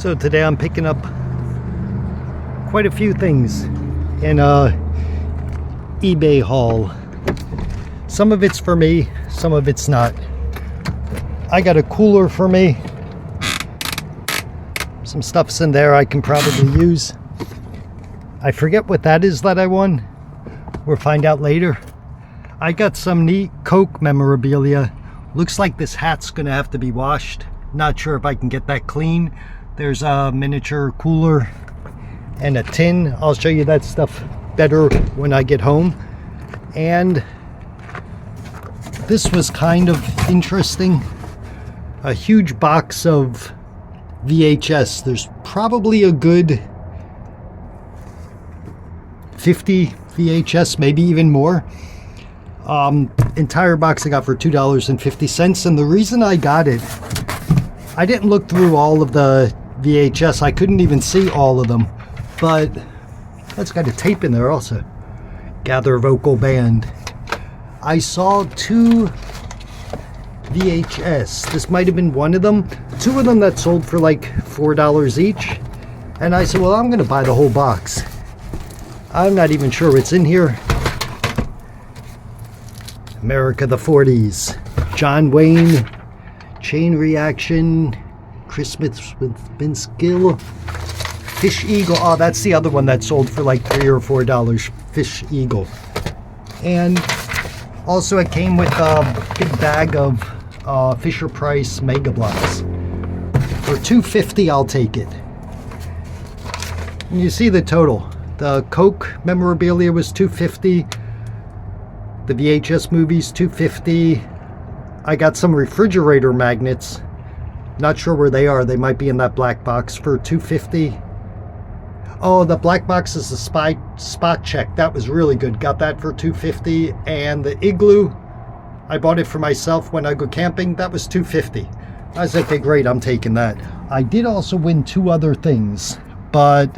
So today I'm picking up quite a few things in a eBay haul. Some of it's for me, some of it's not. I got a cooler for me. Some stuff's in there I can probably use. I forget what that is that I won. We'll find out later. I got some neat Coke memorabilia. Looks like this hat's gonna have to be washed. Not sure if I can get that clean. There's a miniature cooler and a tin. I'll show you that stuff better when I get home. And this was kind of interesting. A huge box of VHS. There's probably a good 50 VHS, maybe even more. Entire box I got for $2.50. And the reason I got it, I didn't look through all of the VHS. I couldn't even see all of them. But that's got a tape in there also. Gather Vocal Band. I saw two VHS. This might have been one of them. Two of them that sold for like $4 each. And I said, well, I'm going to buy the whole box. I'm not even sure what's in here. America the 40s. John Wayne. Chain Reaction. Christmas with Vince Gill. Fish Eagle. Oh, that's the other one that sold for like $3 or $4. Fish Eagle. And also it came with a big bag of Fisher Price Mega Blocks. For $2.50, I'll take it. And you see the total. The Coke memorabilia was $2.50. The VHS movies, $2.50. I got some refrigerator magnets. Not sure where they are. They might be in that black box for $2.50. Oh, the black box is the spot check. That was really good. Got that for $2.50. And the Igloo, I bought it for myself when I go camping. That was $2.50. I was like, okay, great, I'm taking that. I did also win two other things, but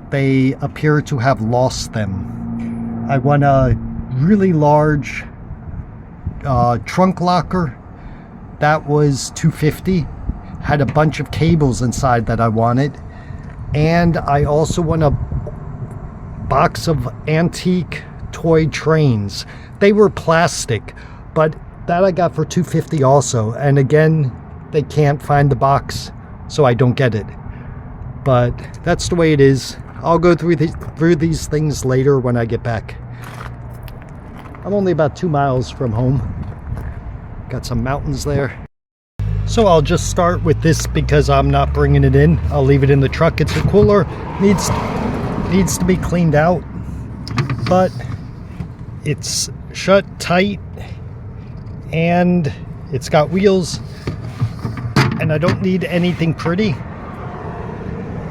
they appear to have lost them. I won a really large trunk locker. That was $2.50. Had a bunch of cables inside that I wanted. And I also won a box of antique toy trains. They were plastic, but that I got for $2.50 also. And again, they can't find the box, so I don't get it. But that's the way it is. I'll go through these things later when I get back. I'm only about 2 miles from home. Got some mountains there. So I'll just start with this because I'm not bringing it in. I'll leave it in the truck. It's a cooler. Needs to be cleaned out. But it's shut tight. And it's got wheels. And I don't need anything pretty.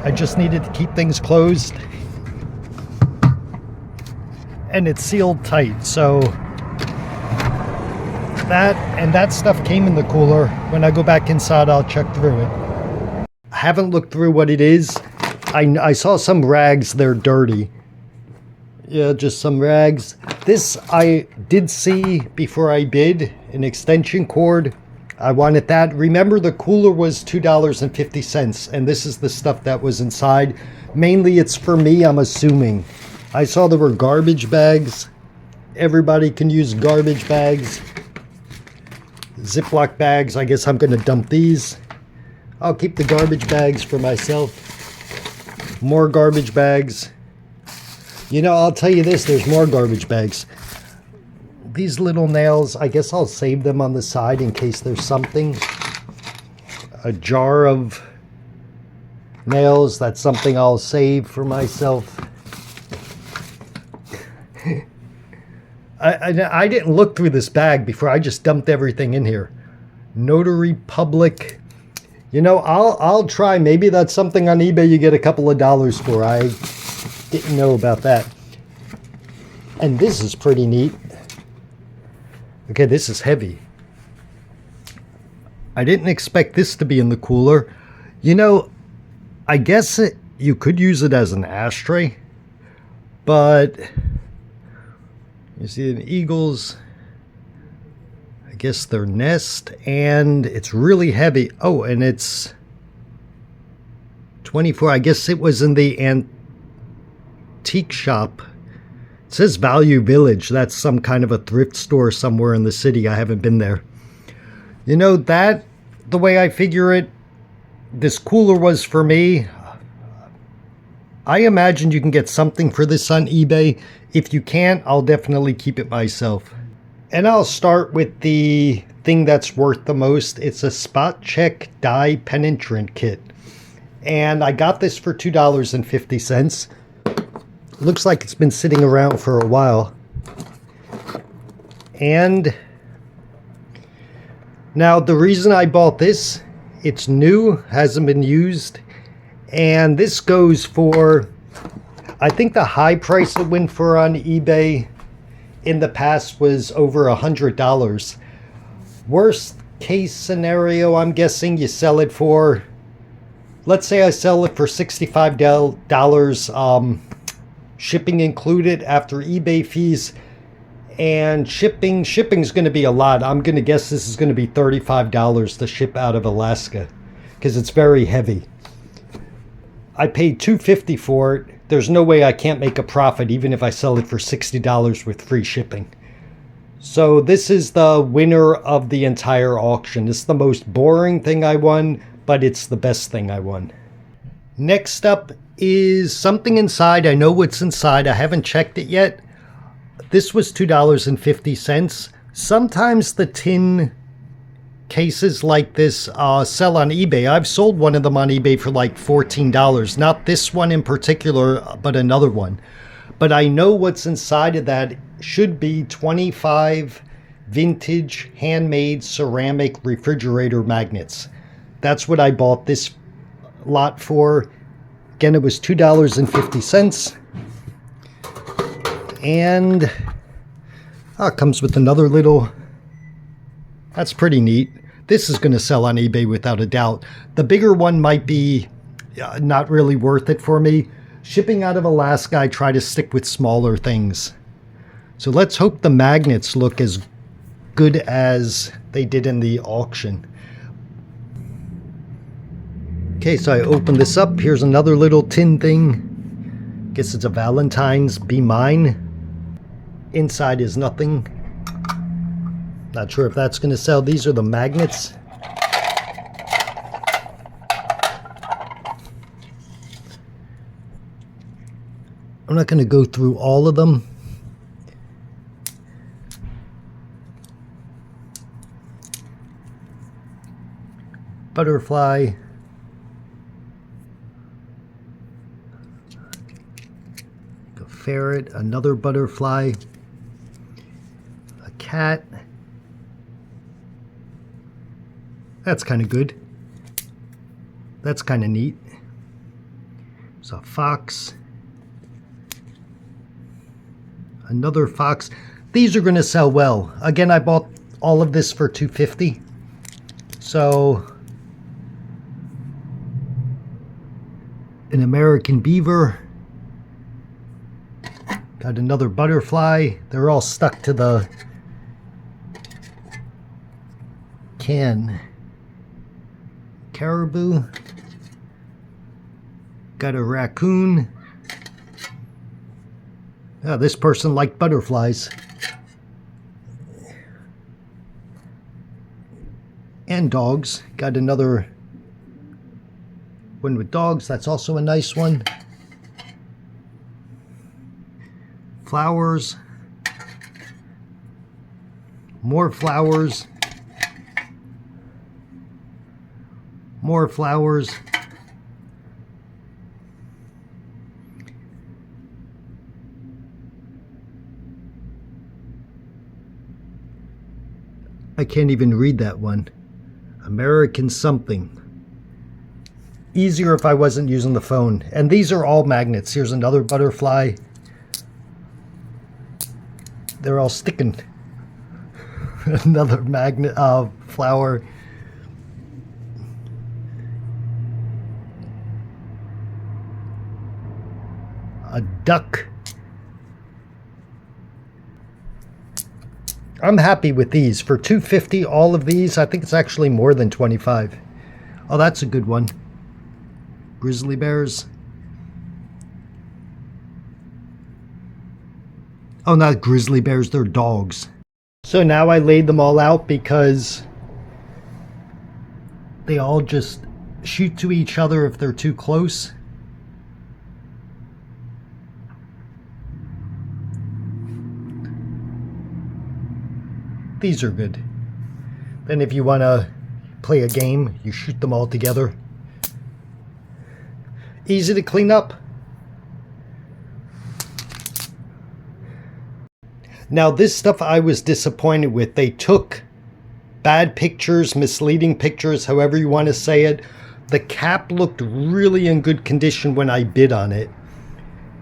I just needed to keep things closed. And it's sealed tight. So that stuff came in the cooler. When I go back inside, I'll check through it. I haven't looked through what it is. I saw some rags. They're dirty. Yeah, just some rags. This I did see before I bid. An extension cord. I wanted that. Remember, the cooler was $2.50, and this is the stuff that was inside. Mainly it's for me, I'm assuming. I saw there were garbage bags. Everybody can use garbage bags. Ziploc bags. I guess I'm going to dump these. I'll keep the garbage bags for myself. More garbage bags. You know, I'll tell you this, there's more garbage bags. These little nails, I guess I'll save them on the side in case there's something. A jar of nails, that's something I'll save for myself. I didn't look through this bag before. I just dumped everything in here. Notary Public. You know, I'll try. Maybe that's something on eBay you get a couple of dollars for. I didn't know about that. And this is pretty neat. Okay, this is heavy. I didn't expect this to be in the cooler. You know, I guess you could use it as an ashtray. But you see an Eagles, I guess their nest, and it's really heavy. Oh, and it's 24. I guess it was in the antique shop. It says Value Village. That's some kind of a thrift store somewhere in the city. I haven't been there. You know, that, the way I figure it, this cooler was for me. I imagine you can get something for this on eBay. If you can't, I'll definitely keep it myself. And I'll start with the thing that's worth the most. It's a Spot Check Dye Penetrant Kit. And I got this for $2.50. Looks like it's been sitting around for a while. And now the reason I bought this, it's new, hasn't been used. And this goes for, I think the high price it went for on eBay in the past was over $100. Worst case scenario, I'm guessing you sell it for, let's say I sell it for $65, shipping included after eBay fees. And shipping's going to be a lot. I'm going to guess this is going to be $35 to ship out of Alaska because it's very heavy. I paid $2.50 for it. There's no way I can't make a profit even if I sell it for $60 with free shipping. So this is the winner of the entire auction. It's the most boring thing I won, but it's the best thing I won. Next up is something inside. I know what's inside. I haven't checked it yet. This was $2.50. Sometimes the tin cases like this sell on eBay. I've sold one of them on eBay for like $14. Not this one in particular, but another one. But I know what's inside of that should be 25 vintage handmade ceramic refrigerator magnets. That's what I bought this lot for. Again, it was $2.50. And it comes with another little, that's pretty neat. This is going to sell on eBay without a doubt. The bigger one might be not really worth it for me. Shipping out of Alaska, I try to stick with smaller things. So let's hope the magnets look as good as they did in the auction. Okay, so I open this up. Here's another little tin thing. Guess it's a Valentine's Be Mine. Inside is nothing. Not sure if that's going to sell. These are the magnets. I'm not going to go through all of them. Butterfly. A ferret, another butterfly. A cat. That's kind of good. That's kind of neat. There's a fox. Another fox. These are going to sell well. Again, I bought all of this for $2.50. So, an American beaver. Got another butterfly. They're all stuck to the can. Caribou. Got a raccoon. This person liked butterflies. And dogs. Got another one with dogs. That's also a nice one. Flowers. More flowers. More flowers. I can't even read that one. American something. Easier if I wasn't using the phone. And these are all magnets. Here's another butterfly. They're all sticking. Another magnet flower. A duck. I'm happy with these. For $2.50, all of these, I think it's actually more than 25. Oh, that's a good one. Grizzly bears. Oh, not grizzly bears, they're dogs. So now I laid them all out because they all just shoot to each other if they're too close. These are good. Then if you want to play a game, you shoot them all together. Easy to clean up. Now this stuff I was disappointed with. They took bad pictures, misleading pictures, however you want to say it. The cap looked really in good condition when I bid on it.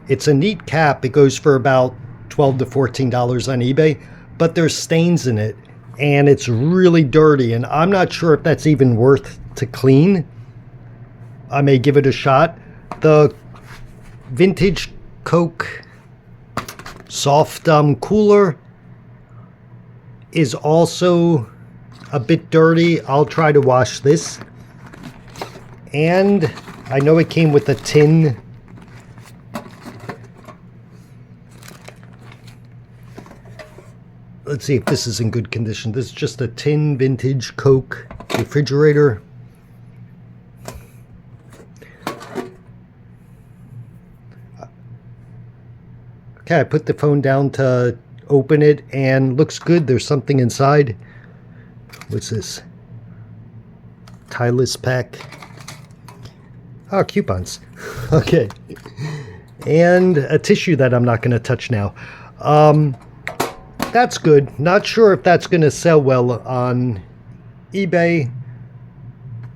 It's a neat cap. It goes for about $12 to $14 on eBay, but there's stains in it and it's really dirty, and I'm not sure if that's even worth to clean. I may give it a shot. The vintage Coke soft cooler is also a bit dirty. I'll try to wash this. And I know it came with a tin. Let's see if this is in good condition. This is just a tin vintage Coke refrigerator. Okay, I put the phone down to open it and looks good. There's something inside. What's this? Tylus pack. Oh, coupons. Okay. And a tissue that I'm not going to touch now. That's good. Not sure if that's going to sell well on eBay.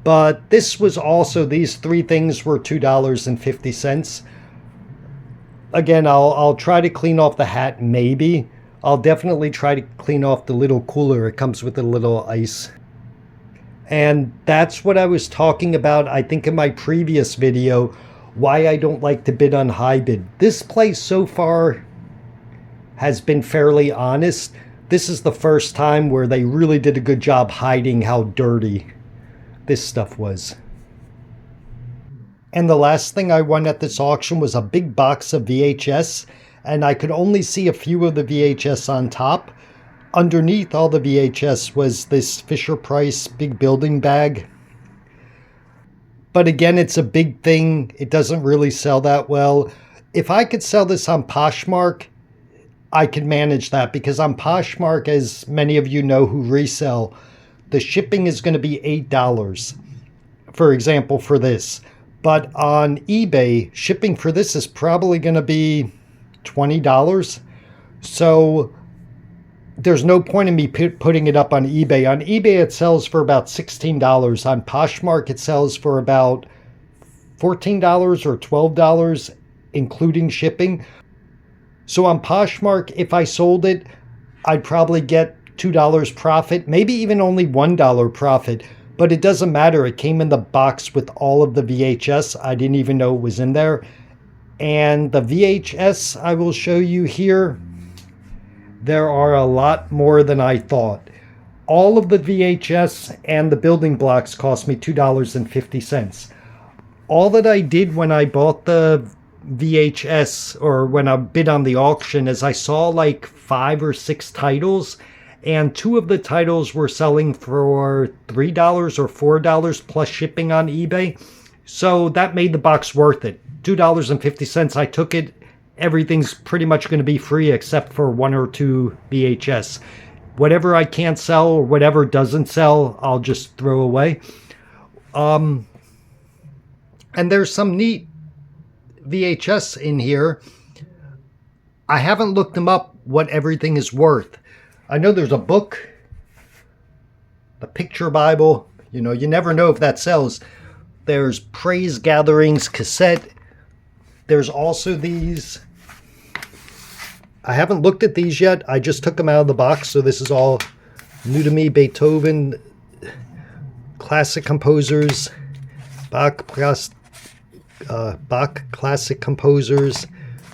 But this was also, these three things were $2.50. Again, I'll try to clean off the hat, maybe. I'll definitely try to clean off the little cooler. It comes with a little ice. And that's what I was talking about, I think, in my previous video, why I don't like to bid on high bid. This place so far has been fairly honest. This is the first time where they really did a good job hiding how dirty this stuff was. And the last thing I won at this auction was a big box of VHS, and I could only see a few of the VHS on top. Underneath all the VHS was this Fisher-Price big building bag. But again, it's a big thing. It doesn't really sell that well. If I could sell this on Poshmark, I could manage that, because on Poshmark, as many of you know who resell, the shipping is going to be $8, for example, for this. But on eBay, shipping for this is probably going to be $20. So there's no point in me putting it up on eBay. On eBay, it sells for about $16. On Poshmark, it sells for about $14 or $12, including shipping. So on Poshmark, if I sold it, I'd probably get $2 profit, maybe even only $1 profit. But it doesn't matter. It came in the box with all of the VHS. I didn't even know it was in there. And the VHS I will show you here, there are a lot more than I thought. All of the VHS and the building blocks cost me $2.50. All that I did when I bought the VHS, or when I bid on the auction, is I saw like 5 or 6 titles, and 2 of the titles were selling for $3 or $4 plus shipping on eBay. So that made the box worth it. $2.50. I took it. Everything's pretty much going to be free except for 1 or 2 VHS. Whatever I can't sell or whatever doesn't sell, I'll just throw away. And there's some neat VHS in here. I haven't looked them up, what everything is worth. I know there's a book, the picture Bible. You know, you never know if that sells. There's Praise Gatherings cassette. There's also these. I haven't looked at these yet. I just took them out of the box, so this is all new to me. Beethoven, classic composers, Bach classic composers.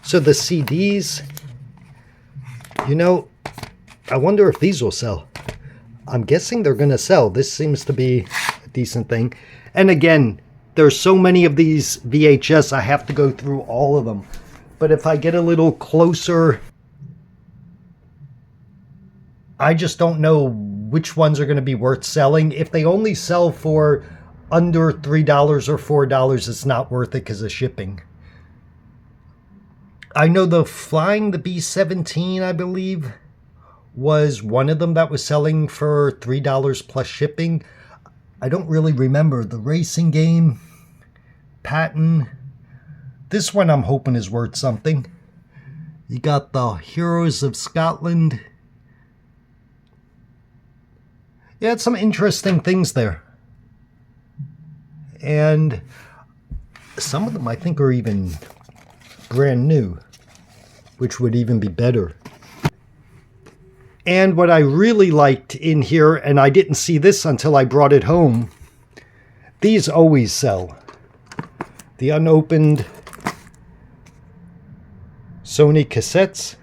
So the CDs, you know, I wonder if these will sell. I'm guessing they're going to sell. This seems to be a decent thing. And again, There's so many of these VHS, I have to go through all of them. But if I get a little closer, I just don't know which ones are going to be worth selling. If they only sell for under $3 or $4, it's not worth it because of shipping. I know the Flying the B-17, I believe, was one of them that was selling for $3 plus shipping. I don't really remember. The racing game, Patton. This one I'm hoping is worth something. You got the Heroes of Scotland. Yeah, it's some interesting things there. And some of them I think are even brand new, which would even be better. And what I really liked in here, and I didn't see this until I brought it home, these always sell. The unopened Sony cassettes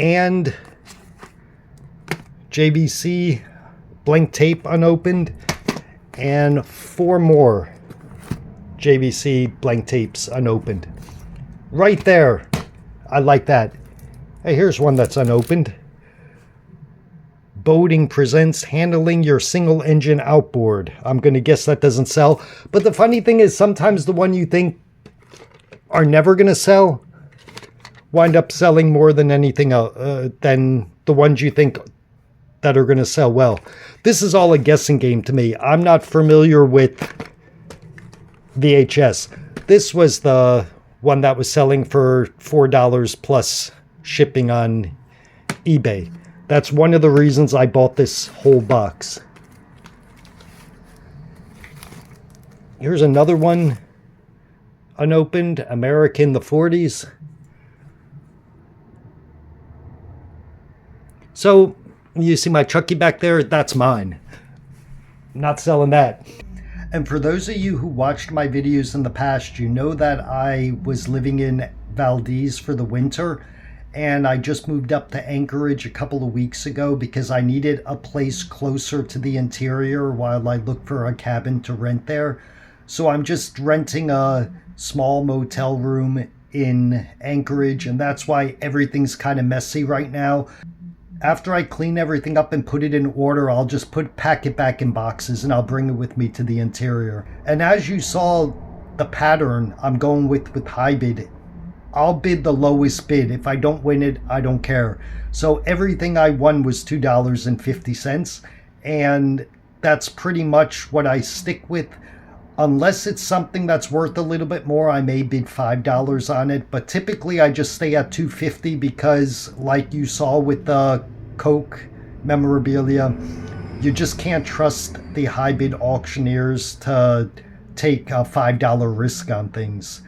and JVC blank tape unopened, and 4 more JVC blank tapes unopened. Right there. I like that. Hey, here's one that's unopened. Boating presents Handling Your Single Engine Outboard. I'm going to guess that doesn't sell. But the funny thing is, sometimes the one you think are never going to sell wind up selling more than anything else, than the ones you think that are going to sell well. This is all a guessing game to me. I'm not familiar with VHS. This was the one that was selling for $4 plus shipping on eBay. That's one of the reasons I bought this whole box. Here's another one, unopened, American the 40s. So, you see my Chucky back there? That's mine. I'm not selling that. And for those of you who watched my videos in the past, you know that I was living in Valdez for the winter. And I just moved up to Anchorage a couple of weeks ago because I needed a place closer to the interior while I looked for a cabin to rent there. So I'm just renting a small motel room in Anchorage, and that's why everything's kind of messy right now. After I clean everything up and put it in order, I'll just pack it back in boxes and I'll bring it with me to the interior. And as you saw the pattern I'm going with high bid, I'll bid the lowest bid. If I don't win it, I don't care. So everything I won was $2.50, and that's pretty much what I stick with. Unless it's something that's worth a little bit more, I may bid $5 on it. But typically I just stay at $2.50 because, like you saw with the Coke memorabilia, you just can't trust the high bid auctioneers to take a $5 risk on things.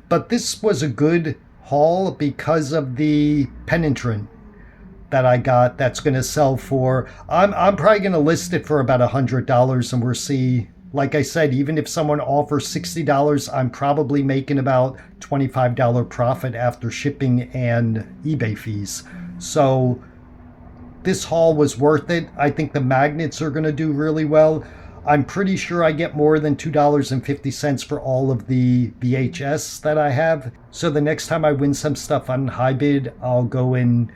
But this was a good haul because of the penetrant that I got that's going to sell for, I'm probably going to list it for about $100, and we'll see. Like I said, even if someone offers $60, I'm probably making about $25 profit after shipping and eBay fees. So this haul was worth it. I think the magnets are going to do really well. I'm pretty sure I get more than $2.50 for all of the VHS that I have. So the next time I win some stuff on high bid, I'll go and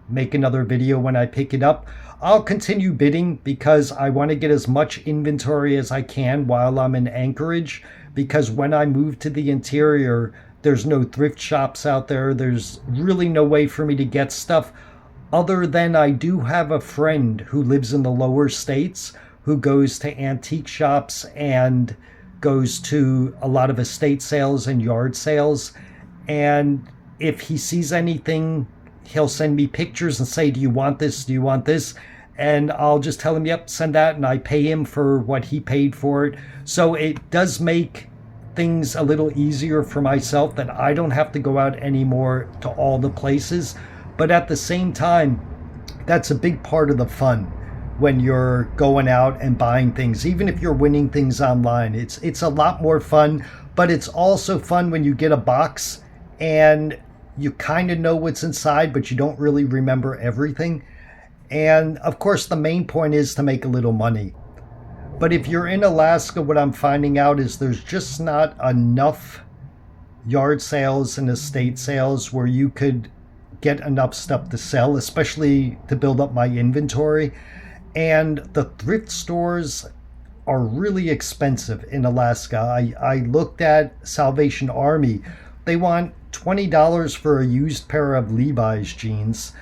make another video when I pick it up. I'll continue bidding because I want to get as much inventory as I can while I'm in Anchorage, because when I move to the interior, there's no thrift shops out there. There's really no way for me to get stuff other than I do have a friend who lives in the lower states who goes to antique shops and goes to a lot of estate sales and yard sales. And if he sees anything, he'll send me pictures and say, do you want this? Do you want this? And I'll just tell him, yep, send that. And I pay him for what he paid for it. So it does make things a little easier for myself that I don't have to go out anymore to all the places. But at the same time, that's a big part of the fun when you're going out and buying things. Even if you're winning things online, it's a lot more fun. But it's also fun when you get a box and you kind of know what's inside, but you don't really remember everything. And of course, the main point is to make a little money. But if you're in Alaska, what I'm finding out is there's just not enough yard sales and estate sales where you could get enough stuff to sell, especially to build up my inventory. And the thrift stores are really expensive in Alaska. I looked at Salvation Army. They want $20 for a used pair of Levi's jeans.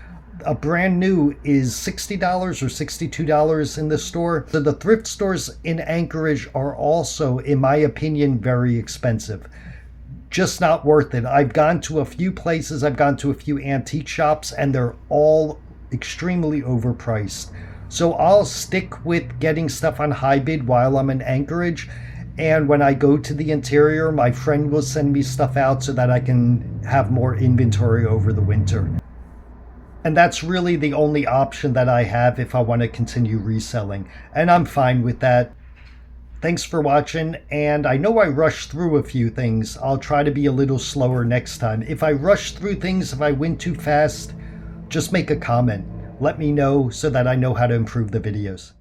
A brand new is $60 or $62 in the store. So the thrift stores in Anchorage are also, in my opinion, very expensive. Just not worth it. I've gone to a few places, I've gone to a few antique shops, and they're all extremely overpriced. So I'll stick with getting stuff on high bid while I'm in Anchorage. And when I go to the interior, my friend will send me stuff out so that I can have more inventory over the winter. And that's really the only option that I have if I want to continue reselling. And I'm fine with that. Thanks for watching, and I know I rushed through a few things. I'll try to be a little slower next time. If I rush through things, if I went too fast, just make a comment. Let me know so that I know how to improve the videos.